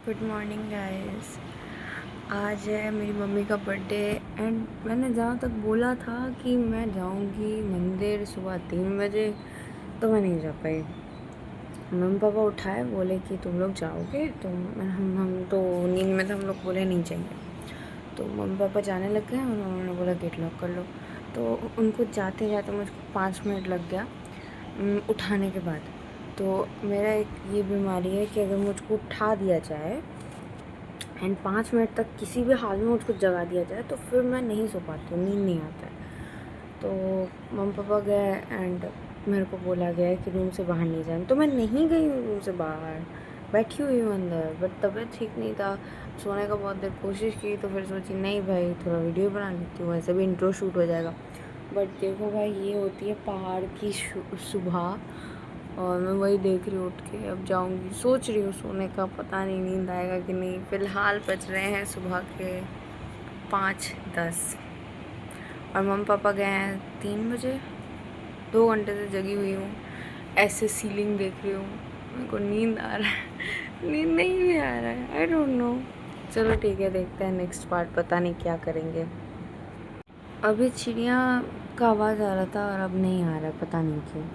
Good morning guys. आज है मेरी मम्मी का बर्थडे एंड मैंने जहाँ तक बोला था कि मैं जाऊँगी मंदिर सुबह 3 बजे, तो मैं नहीं जा पाई। मम्मी पापा उठाए, बोले कि तुम लोग जाओगे, तो हम तो नींद में थे, हम लोग बोले नहीं जाएंगे। तो मम्मी पापा जाने लग गए और उन्होंने बोला गेट लॉक कर लो। तो उनको जाते जाते मुझको 5 मिनट लग गया उठाने के बाद। तो मेरा एक ये बीमारी है कि अगर मुझको उठा दिया जाए एंड 5 मिनट तक किसी भी हाल में मुझको जगा दिया जाए तो फिर मैं नहीं सो पाती हूँ, नींद नहीं आता है। तो मम्मी पापा गए एंड मेरे को बोला गया है कि रूम से बाहर नहीं जाए, तो मैं नहीं गई हूँ रूम से बाहर, बैठी हुई हूँ अंदर। बट तबीयत ठीक नहीं था, सोने का बहुत देर कोशिश की, तो फिर सोची नहीं भाई थोड़ा वीडियो बना लेती हूँ, ऐसे भी इंट्रो शूट हो जाएगा। बट देखो भाई, ये होती है पहाड़ की सुबह और मैं वही देख रही हूँ उठ के। अब जाऊँगी, सोच रही हूँ सोने का, पता नहीं नींद आएगा कि नहीं। फ़िलहाल बज रहे हैं सुबह के 5:10 और मम्मी पापा गए हैं 3 बजे। 2 घंटे से जगी हुई हूँ, ऐसे सीलिंग देख रही हूँ, मेरे को नींद आ रहा है, नींद नहीं भी आ रहा है, आई डोंट नो। चलो ठीक है, देखते हैं नेक्स्ट पार्ट, पता नहीं क्या करेंगे। अभी चिड़िया का आवाज़ आ रहा था और अब नहीं आ रहा है, पता नहीं क्यों।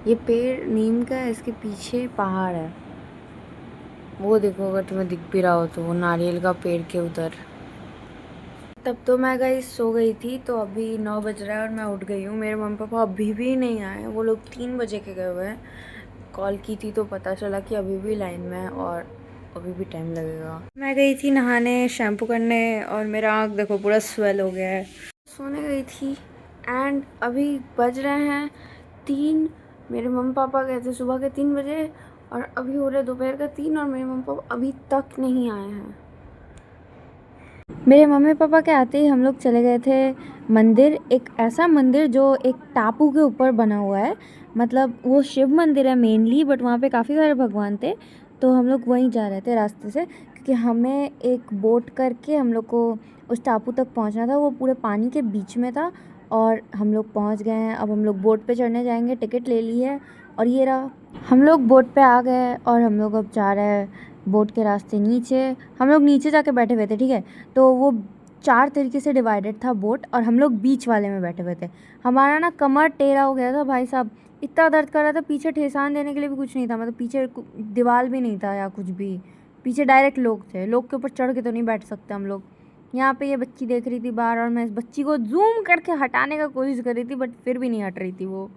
ये पेड़ नीम का है, इसके पीछे पहाड़ है, वो देखो अगर तुम्हें दिख भी रहा हो तो, वो नारियल का पेड़ के उधर। तब तो मैं गई सो गई थी, तो अभी 9 बज रहा है और मैं उठ गई हूँ। मेरे मम्मी पापा अभी भी नहीं आए, वो लोग 3 बजे के गए हुए हैं। कॉल की थी तो पता चला कि अभी भी लाइन में है और अभी भी टाइम लगेगा। मैं गई थी नहाने, शैम्पू करने, और मेरा आँख देखो पूरा स्वेल हो गया है। सोने गई थी एंड अभी बज रहे हैं 3। मेरे मम्मी पापा गए थे सुबह के 3 बजे और अभी हो रहे दोपहर का 3 और मेरे मम्मी पापा अभी तक नहीं आए हैं। मेरे मम्मी पापा के आते ही हम लोग चले गए थे मंदिर, एक ऐसा मंदिर जो एक टापू के ऊपर बना हुआ है। मतलब वो शिव मंदिर है मेनली, बट वहाँ पे काफ़ी सारे भगवान थे, तो हम लोग वहीं जा रहे थे रास्ते से, क्योंकि हमें एक बोट करके हम लोग को उस टापू तक पहुँचना था। वो पूरे पानी के बीच में था और हम लोग पहुँच गए हैं। अब हम लोग बोट पे चढ़ने जाएंगे, टिकट ले ली है और ये रहा, हम लोग बोट पे आ गए और हम लोग अब जा रहे हैं बोट के रास्ते नीचे। हम लोग नीचे जाके बैठे हुए थे, ठीक है, तो वो 4 तरीके से डिवाइडेड था बोट और हम लोग बीच वाले में बैठे हुए थे। हमारा ना कमर टेढ़ा हो गया था भाई साहब, इतना दर्द कर रहा था, पीछे ठेसान देने के लिए भी कुछ नहीं था, मतलब पीछे दीवार भी नहीं था या कुछ भी, पीछे डायरेक्ट लोग थे। लोग के ऊपर चढ़ के तो नहीं बैठ सकते हम लोग। यहाँ पे ये बच्ची देख रही थी बाहर और मैं इस बच्ची को जूम करके हटाने का कोशिश कर रही थी, बट फिर भी नहीं हट रही थी वो।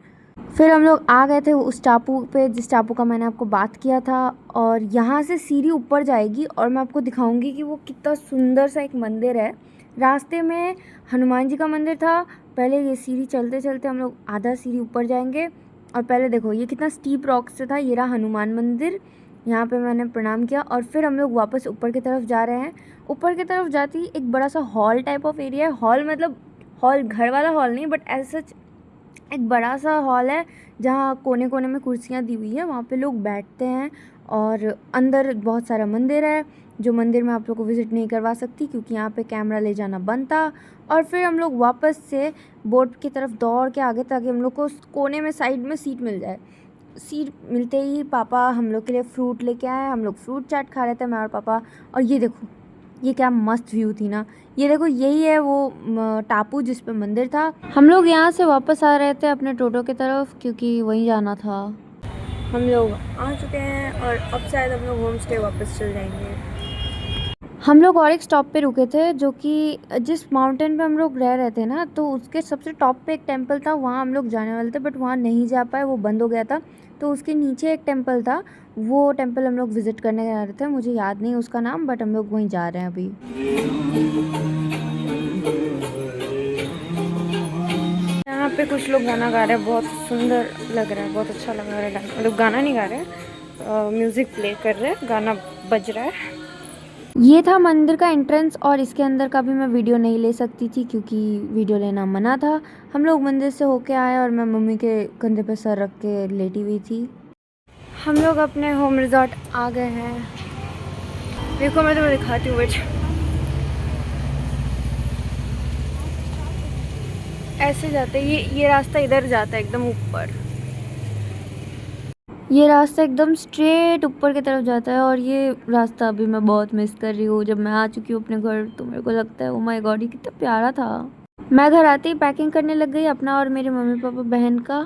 फिर हम लोग आ गए थे उस टापू पे, जिस टापू का मैंने आपको बात किया था, और यहाँ से सीढ़ी ऊपर जाएगी और मैं आपको दिखाऊंगी कि वो कितना सुंदर सा एक मंदिर है। रास्ते में हनुमान जी का मंदिर था। पहले ये सीढ़ी चलते चलते हम लोग आधा सीढ़ी ऊपर जाएंगे और पहले देखो ये कितना स्टीप रॉक से था, ये रहा हनुमान मंदिर। यहाँ पे मैंने प्रणाम किया और फिर हम लोग वापस ऊपर की तरफ जा रहे हैं। ऊपर की तरफ जाती एक बड़ा सा हॉल टाइप ऑफ एरिया है। हॉल मतलब हॉल घर वाला हॉल नहीं, बट ऐसा एक बड़ा सा हॉल है जहाँ कोने कोने में कुर्सियाँ दी हुई है, वहाँ पे लोग बैठते हैं। और अंदर बहुत सारा मंदिर है, जो मंदिर में आप लोग को विज़िट नहीं करवा सकती क्योंकि यहाँ पे कैमरा ले जाना बंद था। और फिर हम लोग वापस से बोट की तरफ दौड़ के आगे, ताकि हम लोग को कोने में साइड में सीट मिल जाए। सीट मिलते ही पापा हम लोग के लिए फ्रूट लेके आए। हम लोग फ्रूट चाट खा रहे थे, मैं और पापा। और ये देखो ये क्या मस्त व्यू थी ना, ये देखो यही है वो टापू जिस पे मंदिर था। हम लोग यहाँ से वापस आ रहे थे अपने टोटो की तरफ, क्योंकि वहीं जाना था। हम लोग आ चुके हैं और अब शायद हम लोग होम स्टे वापस चल जाएंगे। हम लोग और एक स्टॉप पे रुके थे, जो कि जिस माउंटेन पे हम लोग रह रहे थे ना, तो उसके सबसे टॉप पे एक टेंपल था, वहाँ हम लोग जाने वाले थे, बट वहाँ नहीं जा पाए, वो बंद हो गया था। तो उसके नीचे एक टेंपल था, वो टेंपल हम लोग विज़िट करने जा रहे थे। मुझे याद नहीं उसका नाम, बट हम लोग वहीं जा रहे हैं अभी। यहाँ पे कुछ लोग गाना गा रहे हैं, बहुत सुंदर लग रहा है, बहुत अच्छा लग रहा है गाना। मतलब गाना नहीं गा रहे हैं, म्यूज़िक प्ले कर रहे हैं, गाना बज रहा है। ये था मंदिर का एंट्रेंस और इसके अंदर का भी मैं वीडियो नहीं ले सकती थी क्योंकि वीडियो लेना मना था। हम लोग मंदिर से होके आए और मैं मम्मी के कंधे पे सर रख के लेटी हुई थी। हम लोग अपने होम रिजॉर्ट आ गए हैं। देखो मैं तुम्हें दिखाती हूँ, बेटा ऐसे जाते, ये रास्ता इधर जाता है एकदम ऊपर। ये रास्ता एकदम स्ट्रेट ऊपर की तरफ जाता है और ये रास्ता अभी मैं बहुत मिस कर रही हूँ। जब मैं आ चुकी हूँ अपने घर तो मेरे को लगता है ओ माय गॉड ये कितना प्यारा था। मैं घर आते ही पैकिंग करने लग गई अपना और मेरे मम्मी पापा बहन का।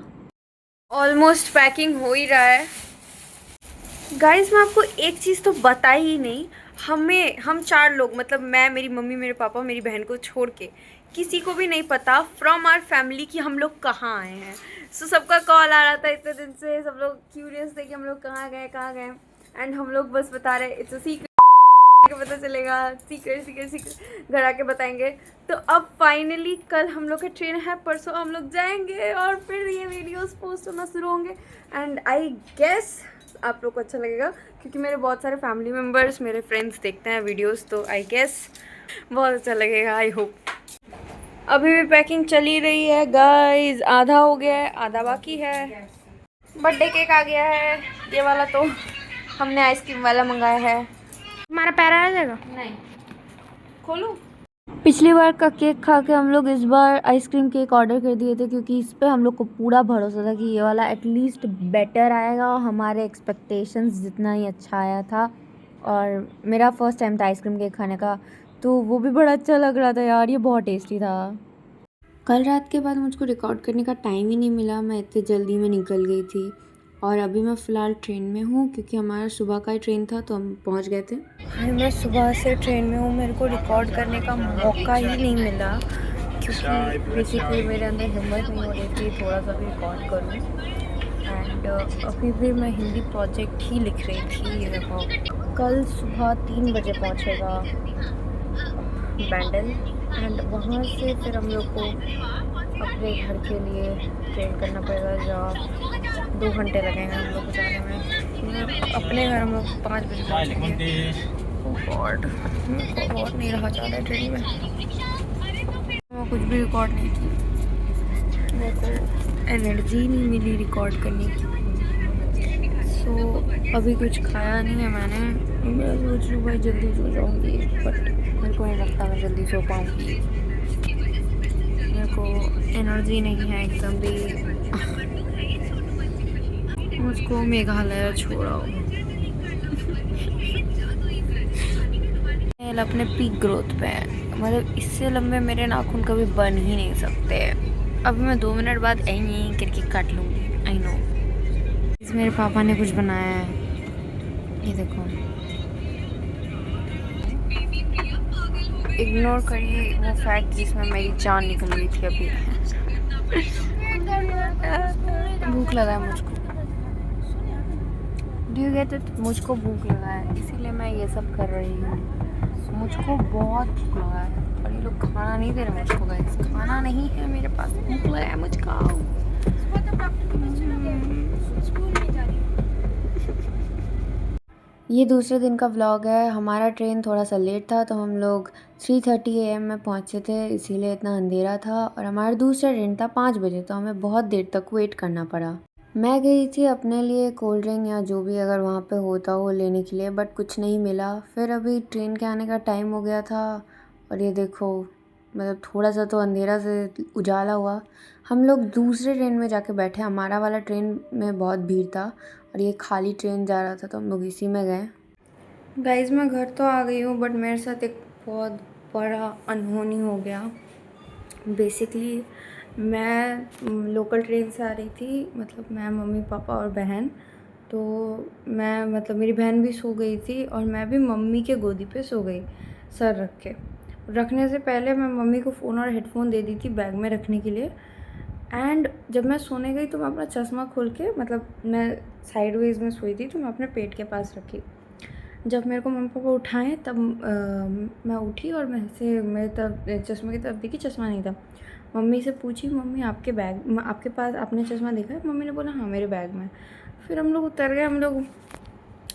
ऑलमोस्ट पैकिंग हो ही रहा है। गाइस मैं आपको एक चीज़ तो बताई ही नहीं, हम 4 लोग मतलब मैं, मेरी मम्मी, मेरे पापा, मेरी बहन को छोड़ के किसी को भी नहीं पता फ्रॉम आवर फैमिली कि हम लोग कहाँ आए हैं। सो सबका कॉल आ रहा था इतने दिन से, सब लोग क्यूरियस थे कि हम लोग कहाँ गए एंड हम लोग बस बता रहे इट्स अ सीक्रेट, पता चलेगा, सीक्रेट सीक्रेट सीक्रेट घर आके बताएंगे। तो अब फाइनली कल हम लोग का ट्रेन है, परसों हम लोग जाएंगे और फिर ये वीडियोस पोस्ट होना शुरू होंगे एंड आई गेस आप लोग को अच्छा लगेगा क्योंकि मेरे बहुत सारे फैमिली मेम्बर्स, मेरे फ्रेंड्स देखते हैं वीडियोस, तो आई गेस बहुत अच्छा लगेगा, आई होप। अभी भी पैकिंग चली रही है गाइस, आधा हो गया है, आधा बाकी है। बर्थडे केक आ गया है, ये वाला तो हमने आइसक्रीम वाला मंगाया है। हमारा पैरा आ जाएगा नहीं, खोलूं? पिछली बार का केक खा के हम लोग इस बार आइसक्रीम केक ऑर्डर कर दिए थे क्योंकि इस पे हम लोग को पूरा भरोसा था कि ये वाला एटलीस्ट बेटर आएगा, हमारे एक्सपेक्टेशंस जितना ही अच्छा आया था। और मेरा फर्स्ट टाइम था आइसक्रीम केक खाने का, तो वो भी बड़ा अच्छा लग रहा था यार, ये बहुत टेस्टी था। कल रात के बाद मुझको रिकॉर्ड करने का टाइम ही नहीं मिला, मैं इतनी जल्दी में निकल गई थी। और अभी मैं फ़िलहाल ट्रेन में हूँ क्योंकि हमारा सुबह का ही ट्रेन था तो हम पहुँच गए थे। भाई मैं सुबह से ट्रेन में हूँ, मेरे को रिकॉर्ड करने का मौका ही नहीं मिला क्योंकि बेसिकली मेरे अंदर हिम्मत नहीं हो रही थी थोड़ा सा भी रिकॉर्ड करूँ। एंड अभी भी मैं हिंदी प्रोजेक्ट ही लिख रही थी। ये देखो कल सुबह 3 बजे पहुँचेगा बैंडल एंड वहाँ से फिर हम लोग को अपने घर के लिए ट्रेन करना पड़ेगा, जहाँ 2 घंटे लगेंगे हम लोग को जाने में। अपने घर हम लोग 5 बजे पहुँचेंगे। गॉड मेरे को बहुत नहीं रहा जाता है ट्रेन में, मैं कुछ भी रिकॉर्ड नहीं की, मेरे को एनर्जी नहीं मिली रिकॉर्ड करने की। सो अभी कुछ खाया नहीं है मैंने, मैं सोच रही हूँ भाई जल्दी सो जाऊँगी बट मेरे को नहीं लगता मैं जल्दी सो पाऊँगी, मेरे को एनर्जी नहीं है एकदम भी। मुझको मेघालय छोड़ाओ। अपने पीक ग्रोथ पे है, मतलब इससे लंबे मेरे नाखून कभी बन ही नहीं सकते। अभी मैं 2 मिनट बाद यहीं करके काट लूँगी, आई नो। मेरे पापा ने कुछ बनाया है, ये देखो, इग्नोर करिए वो फैक्ट जिसमें मेरी जान निकल गई थी अभी। भूख लगा है मुझको, डू यू गेट इट? मुझको भूख लगा है इसीलिए मैं ये सब कर रही हूँ। मुझको बहुत भूख लगा है और ये लोग खाना नहीं दे रहे मुझको गाइस, खाना नहीं है मेरे पास, भूख लगा है मुझको। ये दूसरे दिन का व्लॉग है। हमारा ट्रेन थोड़ा सा लेट था तो हम लोग 3:30 AM में पहुँचे थे, इसीलिए इतना अंधेरा था। और हमारा दूसरा ट्रेन था 5 बजे, तो हमें बहुत देर तक वेट करना पड़ा। मैं गई थी अपने लिए कोल्ड ड्रिंक या जो भी अगर वहाँ पे होता हो लेने के लिए, बट कुछ नहीं मिला। फिर अभी ट्रेन के आने का टाइम हो गया था और ये देखो मतलब थोड़ा सा तो अंधेरा से उजाला हुआ। हम लोग दूसरे ट्रेन में जाके बैठे, हमारा वाला ट्रेन में बहुत भीड़ था और ये खाली ट्रेन जा रहा था तो हम लोग इसी में गए। गाइज़ मैं घर तो आ गई हूँ बट मेरे साथ एक बहुत बड़ा अनहोनी हो गया। बेसिकली मैं लोकल ट्रेन से आ रही थी, मतलब मैं, मम्मी पापा और बहन। तो मैं मतलब मेरी बहन भी सो गई थी और मैं भी मम्मी के गोदी पे सो गई सर रख के। रखने से पहले मैं मम्मी को फ़ोन और हेडफोन दे दी थी बैग में रखने के लिए। एंड जब मैं सोने गई तो मैं अपना चश्मा खोल के, मतलब मैं साइडवेज में सोई थी तो मैं अपने पेट के पास रखी। जब मेरे को मम्मी पापा उठाएं तब मैं उठी और मैं से मेरी तरफ चश्मे की तरफ देखी, चश्मा नहीं था। मम्मी से पूछी, मम्मी आपके बैग, आपके पास आपने चश्मा देखा है? मम्मी ने बोला हाँ मेरे बैग में। फिर हम लोग उतर गए, हम लोग,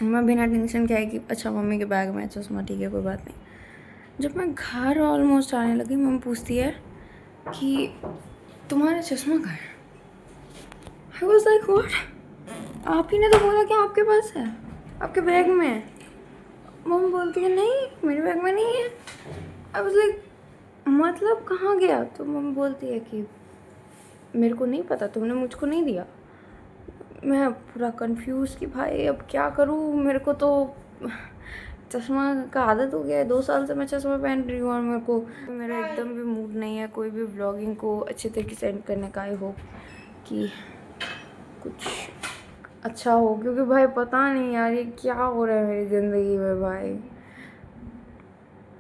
मैं बिना टेंशन के आई कि अच्छा मम्मी के बैग में चश्मा, ठीक है कोई बात नहीं। जब मैं घर ऑलमोस्ट आने लगी, मम्मी पूछती है कि तुम्हारा चश्मा कहाँ है? आई वाज लाइक व्हाट, आप ही ने तो बोला कि आपके पास है, आपके बैग में है। मम्मी बोलती है नहीं मेरे बैग में नहीं है। आई वाज लाइक मतलब कहाँ गया? तो मम्मी बोलती है कि मेरे को नहीं पता, तुमने मुझको नहीं दिया। मैं पूरा कंफ्यूज कि भाई अब क्या करूँ। मेरे को तो चश्मा का आदत हो गया है, 2 साल से मैं चश्मा पहन रही हूँ और मेरा एकदम भी मूड नहीं है कोई भी व्लॉगिंग को अच्छे तरीके से एंड करने का। आई होप कि कुछ अच्छा हो, क्योंकि भाई पता नहीं यार ये क्या हो रहा है मेरी ज़िंदगी में। भाई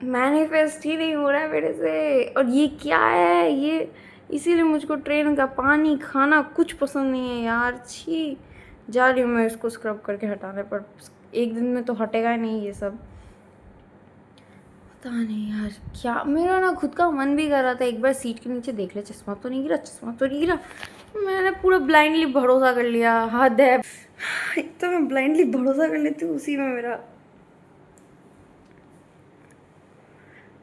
मैनिफेस्ट ही नहीं हो रहा है मेरे से, और ये क्या है ये। इसीलिए मुझको ट्रेन का पानी खाना कुछ पसंद नहीं है यार। छी, जा रही हूँ मैं इसको स्क्रब करके हटाने, पर एक दिन में तो हटेगा ही नहीं ये सब। पता नहीं यार क्या, मेरा ना खुद का मन भी कर रहा था एक बार सीट के नीचे देख ले, चश्मा तो नहीं गिरा, चश्मा तो नहीं गिरा। मैंने पूरा ब्लाइंडली भरोसा कर लिया। हद है, एक तो मैं ब्लाइंडली भरोसा कर लेती हूँ, उसी में मेरा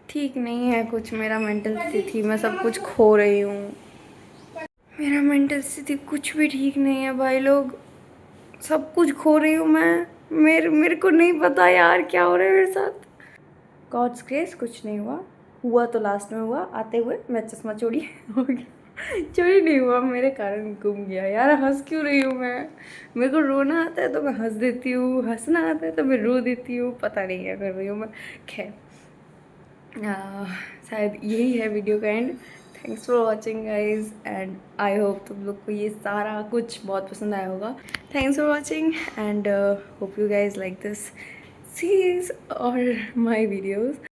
ठीक नहीं है कुछ। मेरा मेंटल स्थिति, मैं सब कुछ खो रही हूँ। मेरा मेंटल स्थिति कुछ भी ठीक नहीं है भाई लोग, सब कुछ खो रही हूँ मैं। मेरे को नहीं पता यार क्या हो रहा है मेरे साथ। गॉड्स ग्रेस कुछ नहीं हुआ, हुआ तो लास्ट में हुआ आते हुए मेरा चश्मा चोरी हो गया। चोरी नहीं हुआ, मेरे कारण गुम गया। यार हंस क्यों रही हूँ मैं? मेरे को रोना आता है तो मैं हंस देती हूँ, हंसना आता है तो मैं रो देती हूँ, पता नहीं क्या कर रही हूँ मैं। खैर शायद यही है वीडियो का and. Thanks for watching guys, and I hope तुम लोग को ये सारा कुछ बहुत पसंद आया होगा। Thanks for watching and hope you guys like this series और माई वीडियोज़।